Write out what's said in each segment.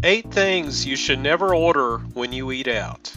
8 things you should never order when you eat out.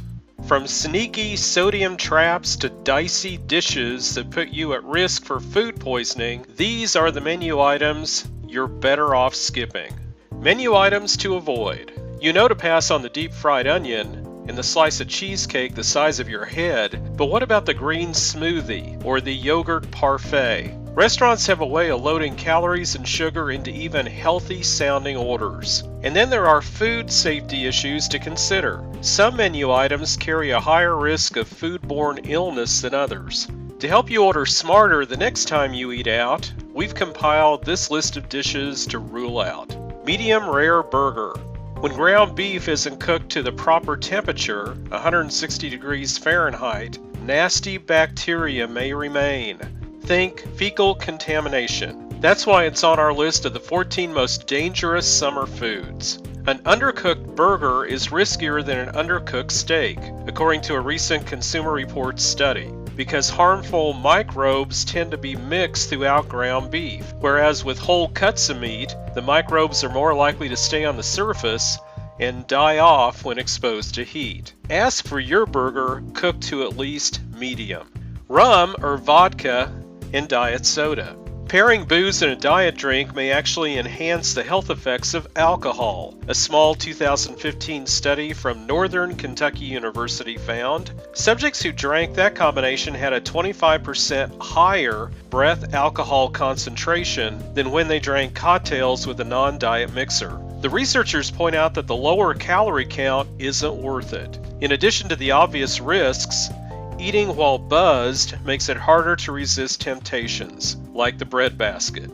From sneaky sodium traps to dicey dishes that put you at risk for food poisoning, these are the menu items you're better off skipping. Menu items to avoid. You know to pass on the deep fried onion and the slice of cheesecake the size of your head, but what about the green smoothie or the yogurt parfait? Restaurants have a way of loading calories and sugar into even healthy-sounding orders. And then there are food safety issues to consider. Some menu items carry a higher risk of foodborne illness than others. To help you order smarter the next time you eat out, we've compiled this list of dishes to rule out. Medium rare burger. When ground beef isn't cooked to the proper temperature, 160 degrees Fahrenheit, nasty bacteria may remain. Think fecal contamination. That's why it's on our list of the 14 most dangerous summer foods. An undercooked burger is riskier than an undercooked steak, according to a recent Consumer Reports study, because harmful microbes tend to be mixed throughout ground beef, whereas with whole cuts of meat, the microbes are more likely to stay on the surface and die off when exposed to heat. Ask for your burger cooked to at least medium. Rum or vodka and diet soda. Pairing booze in a diet drink may actually enhance the health effects of alcohol. A small 2015 study from Northern Kentucky University found subjects who drank that combination had a 25% higher breath alcohol concentration than when they drank cocktails with a non-diet mixer. The researchers point out that the lower calorie count isn't worth it. In addition to the obvious risks, eating while buzzed makes it harder to resist temptations, like the breadbasket.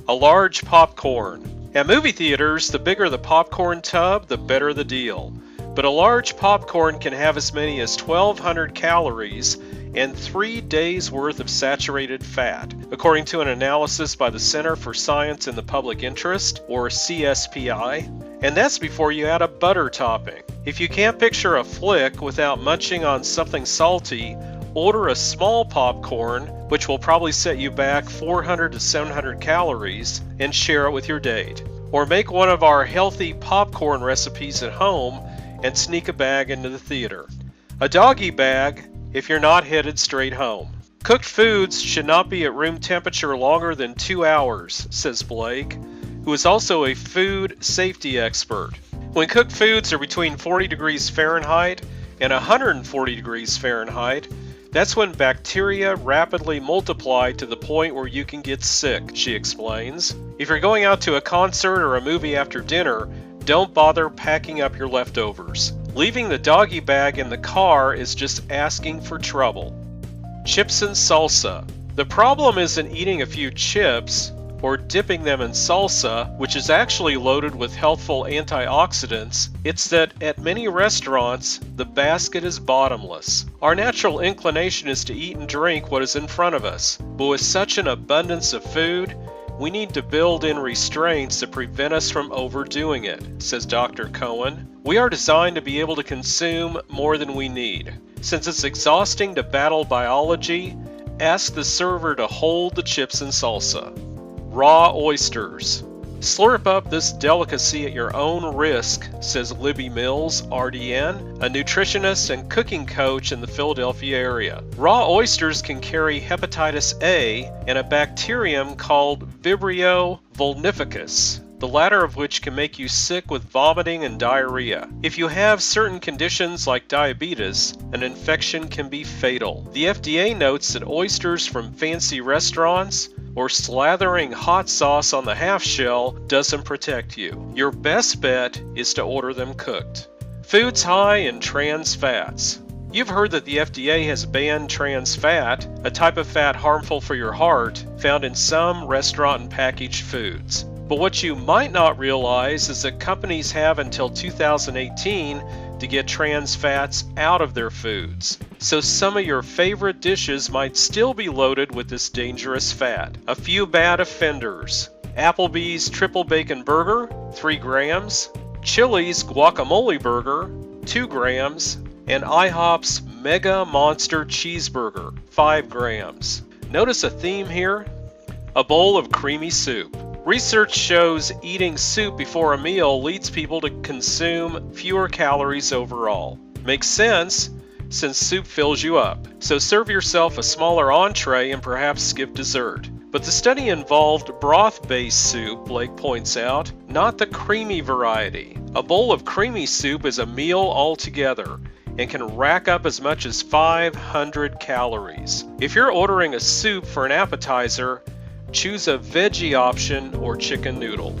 A large popcorn. At movie theaters, the bigger the popcorn tub, the better the deal. But a large popcorn can have as many as 1,200 calories and 3 days worth of saturated fat, according to an analysis by the Center for Science in the Public Interest, or CSPI. And that's before you add a butter topping. If you can't picture a flick without munching on something salty, order a small popcorn, which will probably set you back 400 to 700 calories, and share it with your date. Or make one of our healthy popcorn recipes at home and sneak a bag into the theater. A doggy bag if you're not headed straight home. Cooked foods should not be at room temperature longer than 2 hours, says Blake, who is also a food safety expert. When cooked foods are between 40 degrees Fahrenheit and 140 degrees Fahrenheit, that's when bacteria rapidly multiply to the point where you can get sick, she explains. If you're going out to a concert or a movie after dinner, don't bother packing up your leftovers. Leaving the doggy bag in the car is just asking for trouble. Chips and salsa. The problem isn't eating a few chips or dipping them in salsa, which is actually loaded with healthful antioxidants. It's that at many restaurants, the basket is bottomless. Our natural inclination is to eat and drink what is in front of us, but with such an abundance of food, we need to build in restraints to prevent us from overdoing it, says Dr. Cohen. We are designed to be able to consume more than we need. Since it's exhausting to battle biology, ask the server to hold the chips and salsa. Raw oysters. Slurp up this delicacy at your own risk, says Libby Mills, RDN, a nutritionist and cooking coach in the Philadelphia area. Raw oysters can carry hepatitis A and a bacterium called Vibrio vulnificus, the latter of which can make you sick with vomiting and diarrhea. If you have certain conditions like diabetes, an infection can be fatal. The FDA notes that oysters from fancy restaurants or slathering hot sauce on the half shell doesn't protect you. Your best bet is to order them cooked. Foods high in trans fats. You've heard that the FDA has banned trans fat, a type of fat harmful for your heart, found in some restaurant and packaged foods. But what you might not realize is that companies have until 2018 to get trans fats out of their foods. So some of your favorite dishes might still be loaded with this dangerous fat. A few bad offenders. Applebee's triple bacon burger, 3 grams. Chili's guacamole burger, 2 grams. And IHOP's Mega Monster Cheeseburger, 5 grams. Notice a theme here? A bowl of creamy soup. Research shows eating soup before a meal leads people to consume fewer calories overall. Makes sense, since soup fills you up. So serve yourself a smaller entree and perhaps skip dessert. But the study involved broth-based soup, Blake points out, not the creamy variety. A bowl of creamy soup is a meal altogether and can rack up as much as 500 calories. If you're ordering a soup for an appetizer, choose a veggie option or chicken noodle.